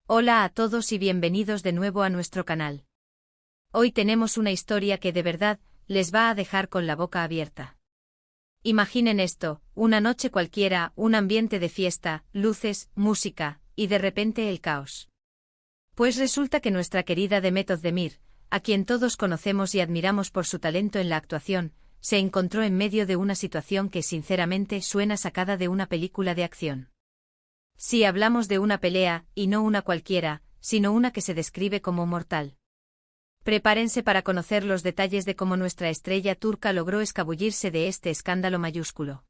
Hola a todos y bienvenidos de nuevo a nuestro canal. Hoy tenemos una historia que de verdad les va a dejar con la boca abierta. Imaginen esto, una noche cualquiera, un ambiente de fiesta, luces, música, y de repente el caos. Pues resulta que nuestra querida Demet Özdemir, a quien todos conocemos y admiramos por su talento en la actuación, se encontró en medio de una situación que sinceramente suena sacada de una película de acción. Sí, hablamos de una pelea, y no una cualquiera, sino una que se describe como mortal. Prepárense para conocer los detalles de cómo nuestra estrella turca logró escabullirse de este escándalo mayúsculo.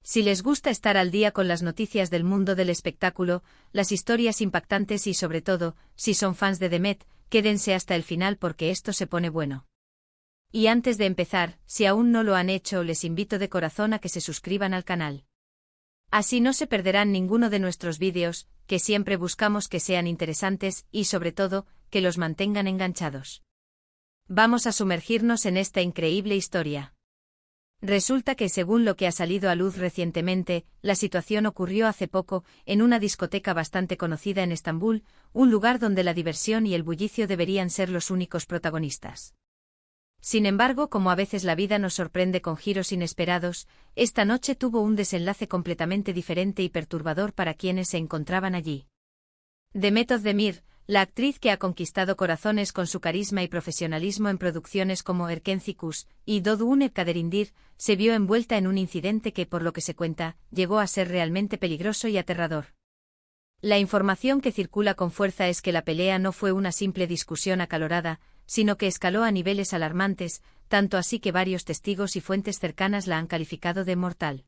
Si les gusta estar al día con las noticias del mundo del espectáculo, las historias impactantes y sobre todo, si son fans de Demet, quédense hasta el final porque esto se pone bueno. Y antes de empezar, si aún no lo han hecho, les invito de corazón a que se suscriban al canal. Así no se perderán ninguno de nuestros vídeos, que siempre buscamos que sean interesantes y sobre todo, que los mantengan enganchados. Vamos a sumergirnos en esta increíble historia. Resulta que según lo que ha salido a luz recientemente, la situación ocurrió hace poco, en una discoteca bastante conocida en Estambul, un lugar donde la diversión y el bullicio deberían ser los únicos protagonistas. Sin embargo, como a veces la vida nos sorprende con giros inesperados, esta noche tuvo un desenlace completamente diferente y perturbador para quienes se encontraban allí. Demet Özdemir, la actriz que ha conquistado corazones con su carisma y profesionalismo en producciones como Erkenci y Doğduğun Kaderindir, se vio envuelta en un incidente que, por lo que se cuenta, llegó a ser realmente peligroso y aterrador. La información que circula con fuerza es que la pelea no fue una simple discusión acalorada, sino que escaló a niveles alarmantes, tanto así que varios testigos y fuentes cercanas la han calificado de mortal.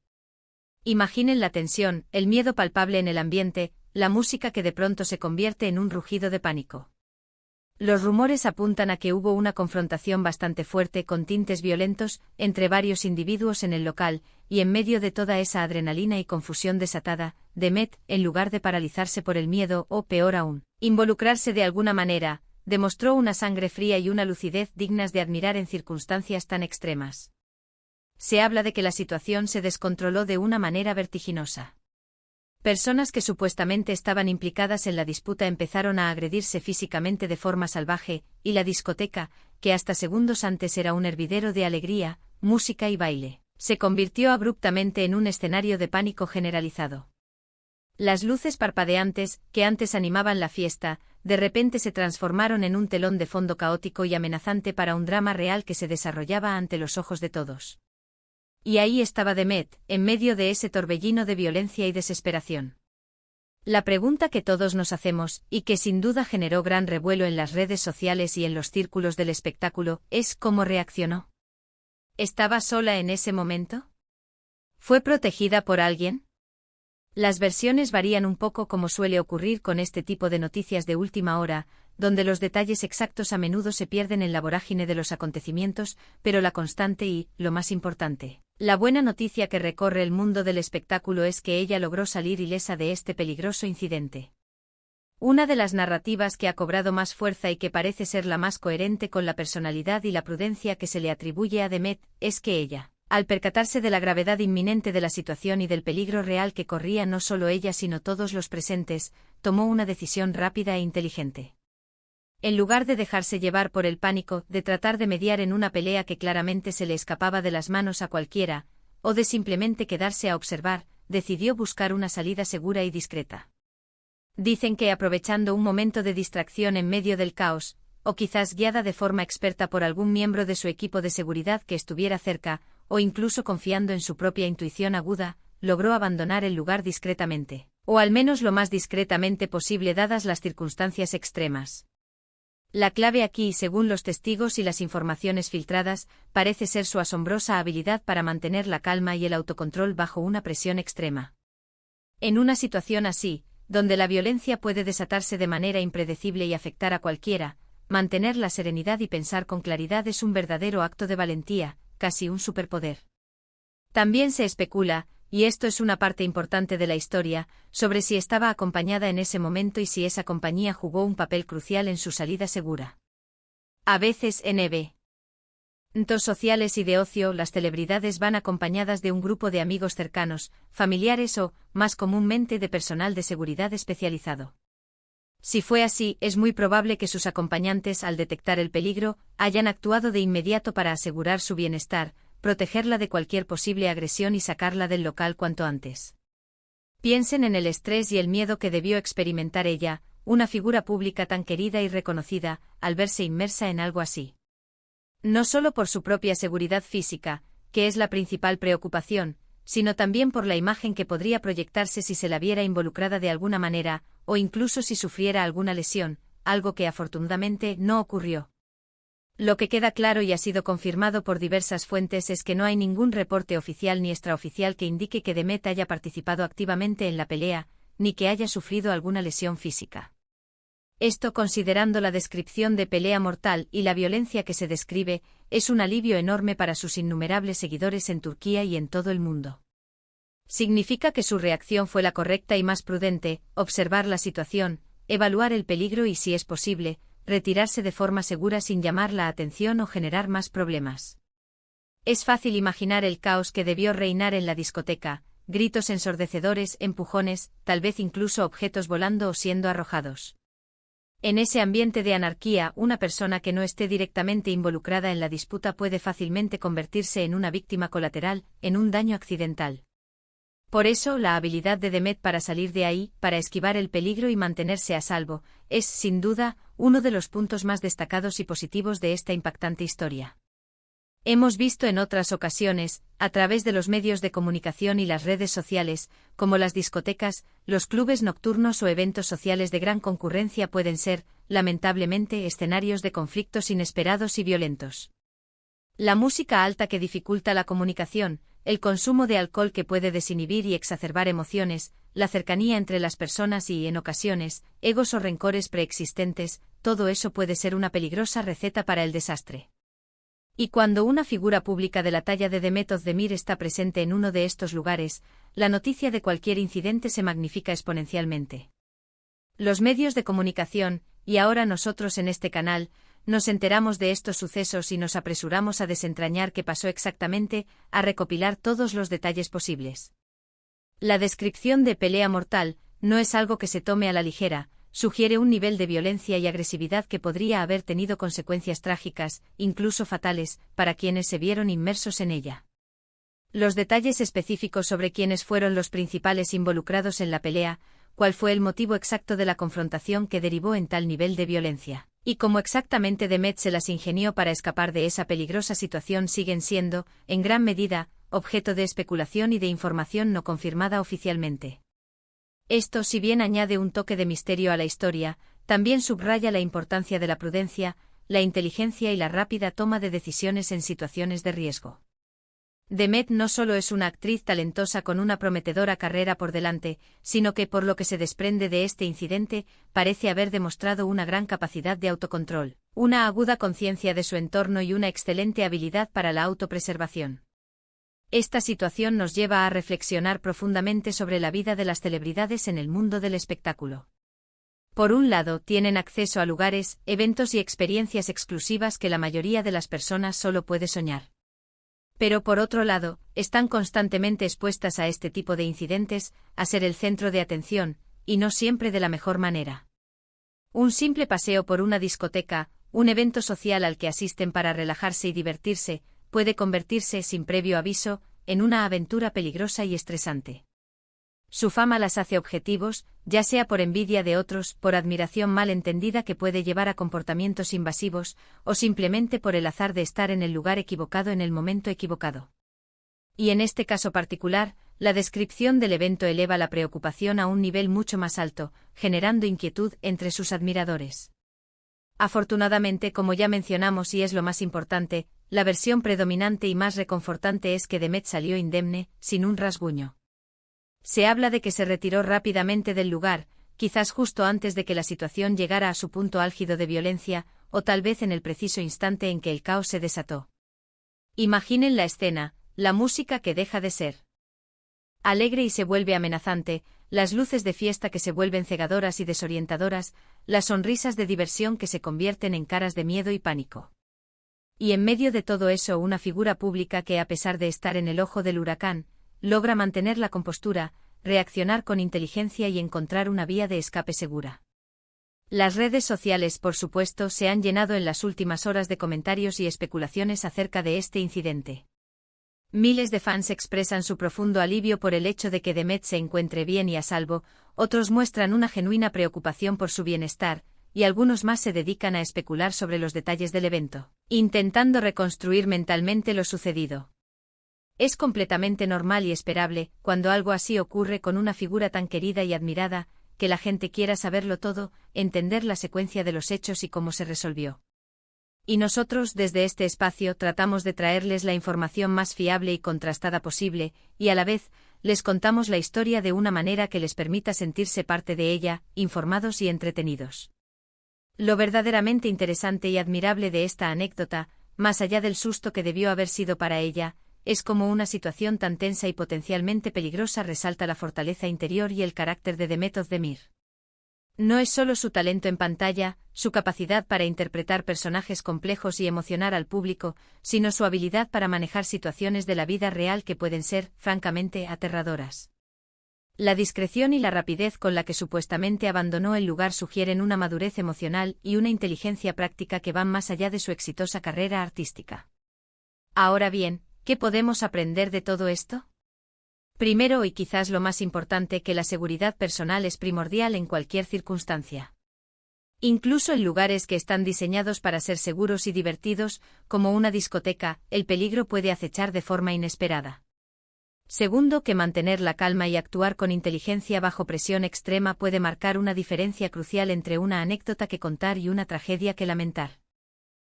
Imaginen la tensión, el miedo palpable en el ambiente, la música que de pronto se convierte en un rugido de pánico. Los rumores apuntan a que hubo una confrontación bastante fuerte con tintes violentos entre varios individuos en el local, y en medio de toda esa adrenalina y confusión desatada, Demet, en lugar de paralizarse por el miedo o, peor aún, involucrarse de alguna manera, demostró una sangre fría y una lucidez dignas de admirar en circunstancias tan extremas. Se habla de que la situación se descontroló de una manera vertiginosa. Personas que supuestamente estaban implicadas en la disputa empezaron a agredirse físicamente de forma salvaje, y la discoteca, que hasta segundos antes era un hervidero de alegría, música y baile, se convirtió abruptamente en un escenario de pánico generalizado. Las luces parpadeantes, que antes animaban la fiesta, de repente se transformaron en un telón de fondo caótico y amenazante para un drama real que se desarrollaba ante los ojos de todos. Y ahí estaba Demet, en medio de ese torbellino de violencia y desesperación. La pregunta que todos nos hacemos, y que sin duda generó gran revuelo en las redes sociales y en los círculos del espectáculo, es ¿cómo reaccionó? ¿Estaba sola en ese momento? ¿Fue protegida por alguien? Las versiones varían un poco, como suele ocurrir con este tipo de noticias de última hora, donde los detalles exactos a menudo se pierden en la vorágine de los acontecimientos, pero la constante y, lo más importante, la buena noticia que recorre el mundo del espectáculo es que ella logró salir ilesa de este peligroso incidente. Una de las narrativas que ha cobrado más fuerza y que parece ser la más coherente con la personalidad y la prudencia que se le atribuye a Demet, es que ella, al percatarse de la gravedad inminente de la situación y del peligro real que corría no solo ella sino todos los presentes, tomó una decisión rápida e inteligente. En lugar de dejarse llevar por el pánico, de tratar de mediar en una pelea que claramente se le escapaba de las manos a cualquiera, o de simplemente quedarse a observar, decidió buscar una salida segura y discreta. Dicen que aprovechando un momento de distracción en medio del caos, o quizás guiada de forma experta por algún miembro de su equipo de seguridad que estuviera cerca, o incluso confiando en su propia intuición aguda, logró abandonar el lugar discretamente, o al menos lo más discretamente posible dadas las circunstancias extremas. La clave aquí, según los testigos y las informaciones filtradas, parece ser su asombrosa habilidad para mantener la calma y el autocontrol bajo una presión extrema. En una situación así, donde la violencia puede desatarse de manera impredecible y afectar a cualquiera, mantener la serenidad y pensar con claridad es un verdadero acto de valentía, casi un superpoder. También se especula, y esto es una parte importante de la historia, sobre si estaba acompañada en ese momento y si esa compañía jugó un papel crucial en su salida segura. A veces en eventos sociales y de ocio, las celebridades van acompañadas de un grupo de amigos cercanos, familiares o, más comúnmente, de personal de seguridad especializado. Si fue así, es muy probable que sus acompañantes, al detectar el peligro, hayan actuado de inmediato para asegurar su bienestar, protegerla de cualquier posible agresión y sacarla del local cuanto antes. Piensen en el estrés y el miedo que debió experimentar ella, una figura pública tan querida y reconocida, al verse inmersa en algo así. No solo por su propia seguridad física, que es la principal preocupación, sino también por la imagen que podría proyectarse si se la viera involucrada de alguna manera, o incluso si sufriera alguna lesión, algo que afortunadamente no ocurrió. Lo que queda claro y ha sido confirmado por diversas fuentes es que no hay ningún reporte oficial ni extraoficial que indique que Demet haya participado activamente en la pelea, ni que haya sufrido alguna lesión física. Esto, considerando la descripción de pelea mortal y la violencia que se describe, es un alivio enorme para sus innumerables seguidores en Turquía y en todo el mundo. Significa que su reacción fue la correcta y más prudente, observar la situación, evaluar el peligro y, si es posible, retirarse de forma segura sin llamar la atención o generar más problemas. Es fácil imaginar el caos que debió reinar en la discoteca, gritos ensordecedores, empujones, tal vez incluso objetos volando o siendo arrojados. En ese ambiente de anarquía, una persona que no esté directamente involucrada en la disputa puede fácilmente convertirse en una víctima colateral, en un daño accidental. Por eso, la habilidad de Demet para salir de ahí, para esquivar el peligro y mantenerse a salvo, es, sin duda, uno de los puntos más destacados y positivos de esta impactante historia. Hemos visto en otras ocasiones, a través de los medios de comunicación y las redes sociales, cómo las discotecas, los clubes nocturnos o eventos sociales de gran concurrencia pueden ser, lamentablemente, escenarios de conflictos inesperados y violentos. La música alta que dificulta la comunicación, el consumo de alcohol que puede desinhibir y exacerbar emociones, la cercanía entre las personas y, en ocasiones, egos o rencores preexistentes, todo eso puede ser una peligrosa receta para el desastre. Y cuando una figura pública de la talla de Demet Özdemir está presente en uno de estos lugares, la noticia de cualquier incidente se magnifica exponencialmente. Los medios de comunicación, y ahora nosotros en este canal, nos enteramos de estos sucesos y nos apresuramos a desentrañar qué pasó exactamente, a recopilar todos los detalles posibles. La descripción de pelea mortal no es algo que se tome a la ligera, sugiere un nivel de violencia y agresividad que podría haber tenido consecuencias trágicas, incluso fatales, para quienes se vieron inmersos en ella. Los detalles específicos sobre quiénes fueron los principales involucrados en la pelea, cuál fue el motivo exacto de la confrontación que derivó en tal nivel de violencia, y cómo exactamente Demet se las ingenió para escapar de esa peligrosa situación siguen siendo, en gran medida, objeto de especulación y de información no confirmada oficialmente. Esto, si bien añade un toque de misterio a la historia, también subraya la importancia de la prudencia, la inteligencia y la rápida toma de decisiones en situaciones de riesgo. Demet no solo es una actriz talentosa con una prometedora carrera por delante, sino que, por lo que se desprende de este incidente, parece haber demostrado una gran capacidad de autocontrol, una aguda conciencia de su entorno y una excelente habilidad para la autopreservación. Esta situación nos lleva a reflexionar profundamente sobre la vida de las celebridades en el mundo del espectáculo. Por un lado, tienen acceso a lugares, eventos y experiencias exclusivas que la mayoría de las personas solo puede soñar. Pero por otro lado, están constantemente expuestas a este tipo de incidentes, a ser el centro de atención, y no siempre de la mejor manera. Un simple paseo por una discoteca, un evento social al que asisten para relajarse y divertirse, puede convertirse, sin previo aviso, en una aventura peligrosa y estresante. Su fama las hace objetivos, ya sea por envidia de otros, por admiración mal entendida que puede llevar a comportamientos invasivos, o simplemente por el azar de estar en el lugar equivocado en el momento equivocado. Y en este caso particular, la descripción del evento eleva la preocupación a un nivel mucho más alto, generando inquietud entre sus admiradores. Afortunadamente, como ya mencionamos y es lo más importante, la versión predominante y más reconfortante es que Demet salió indemne, sin un rasguño. Se habla de que se retiró rápidamente del lugar, quizás justo antes de que la situación llegara a su punto álgido de violencia, o tal vez en el preciso instante en que el caos se desató. Imaginen la escena, la música que deja de ser alegre y se vuelve amenazante, las luces de fiesta que se vuelven cegadoras y desorientadoras, las sonrisas de diversión que se convierten en caras de miedo y pánico. Y en medio de todo eso una figura pública que, a pesar de estar en el ojo del huracán, logra mantener la compostura, reaccionar con inteligencia y encontrar una vía de escape segura. Las redes sociales, por supuesto, se han llenado en las últimas horas de comentarios y especulaciones acerca de este incidente. Miles de fans expresan su profundo alivio por el hecho de que Demet se encuentre bien y a salvo, otros muestran una genuina preocupación por su bienestar, y algunos más se dedican a especular sobre los detalles del evento, intentando reconstruir mentalmente lo sucedido. Es completamente normal y esperable, cuando algo así ocurre con una figura tan querida y admirada, que la gente quiera saberlo todo, entender la secuencia de los hechos y cómo se resolvió. Y nosotros, desde este espacio, tratamos de traerles la información más fiable y contrastada posible, y a la vez, les contamos la historia de una manera que les permita sentirse parte de ella, informados y entretenidos. Lo verdaderamente interesante y admirable de esta anécdota, más allá del susto que debió haber sido para ella, es cómo una situación tan tensa y potencialmente peligrosa resalta la fortaleza interior y el carácter de Demet Özdemir. No es solo su talento en pantalla, su capacidad para interpretar personajes complejos y emocionar al público, sino su habilidad para manejar situaciones de la vida real que pueden ser, francamente, aterradoras. La discreción y la rapidez con la que supuestamente abandonó el lugar sugieren una madurez emocional y una inteligencia práctica que van más allá de su exitosa carrera artística. Ahora bien, ¿qué podemos aprender de todo esto? Primero y quizás lo más importante, que la seguridad personal es primordial en cualquier circunstancia. Incluso en lugares que están diseñados para ser seguros y divertidos, como una discoteca, el peligro puede acechar de forma inesperada. Segundo, que mantener la calma y actuar con inteligencia bajo presión extrema puede marcar una diferencia crucial entre una anécdota que contar y una tragedia que lamentar.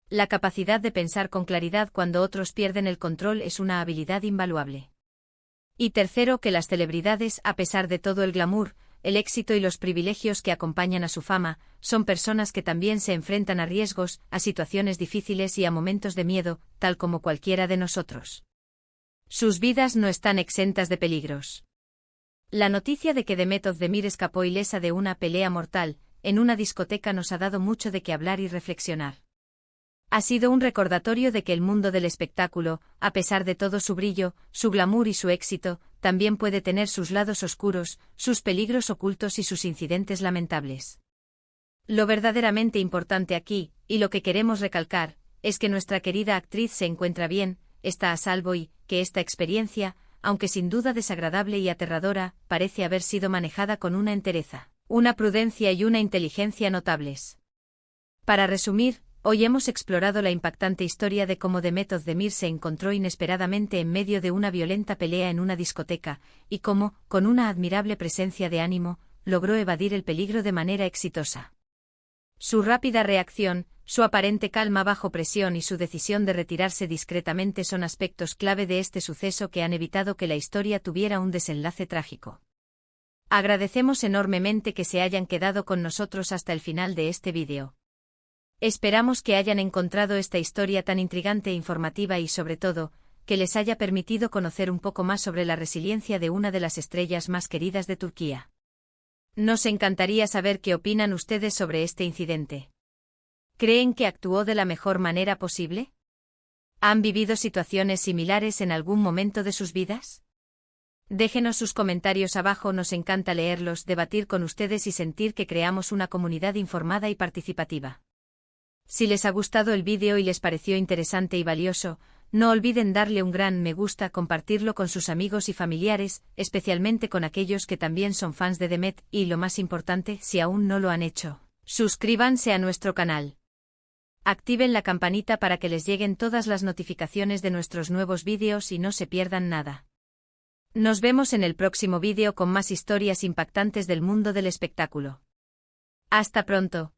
La capacidad de pensar con claridad cuando otros pierden el control es una habilidad invaluable. Y tercero, que las celebridades, a pesar de todo el glamour, el éxito y los privilegios que acompañan a su fama, son personas que también se enfrentan a riesgos, a situaciones difíciles y a momentos de miedo, tal como cualquiera de nosotros. Sus vidas no están exentas de peligros. La noticia de que Demet Özdemir escapó ilesa de una pelea mortal en una discoteca nos ha dado mucho de qué hablar y reflexionar. Ha sido un recordatorio de que el mundo del espectáculo, a pesar de todo su brillo, su glamour y su éxito, también puede tener sus lados oscuros, sus peligros ocultos y sus incidentes lamentables. Lo verdaderamente importante aquí, y lo que queremos recalcar, es que nuestra querida actriz se encuentra bien, está a salvo y, que esta experiencia, aunque sin duda desagradable y aterradora, parece haber sido manejada con una entereza, una prudencia y una inteligencia notables. Para resumir, hoy hemos explorado la impactante historia de cómo Demet Özdemir se encontró inesperadamente en medio de una violenta pelea en una discoteca, y cómo, con una admirable presencia de ánimo, logró evadir el peligro de manera exitosa. Su rápida reacción, su aparente calma bajo presión y su decisión de retirarse discretamente son aspectos clave de este suceso que han evitado que la historia tuviera un desenlace trágico. Agradecemos enormemente que se hayan quedado con nosotros hasta el final de este vídeo. Esperamos que hayan encontrado esta historia tan intrigante e informativa y, sobre todo, que les haya permitido conocer un poco más sobre la resiliencia de una de las estrellas más queridas de Turquía. Nos encantaría saber qué opinan ustedes sobre este incidente. ¿Creen que actuó de la mejor manera posible? ¿Han vivido situaciones similares en algún momento de sus vidas? Déjenos sus comentarios abajo, nos encanta leerlos, debatir con ustedes y sentir que creamos una comunidad informada y participativa. Si les ha gustado el vídeo y les pareció interesante y valioso, no olviden darle un gran me gusta, compartirlo con sus amigos y familiares, especialmente con aquellos que también son fans de Demet, y lo más importante, si aún no lo han hecho, suscríbanse a nuestro canal. Activen la campanita para que les lleguen todas las notificaciones de nuestros nuevos vídeos y no se pierdan nada. Nos vemos en el próximo vídeo con más historias impactantes del mundo del espectáculo. Hasta pronto.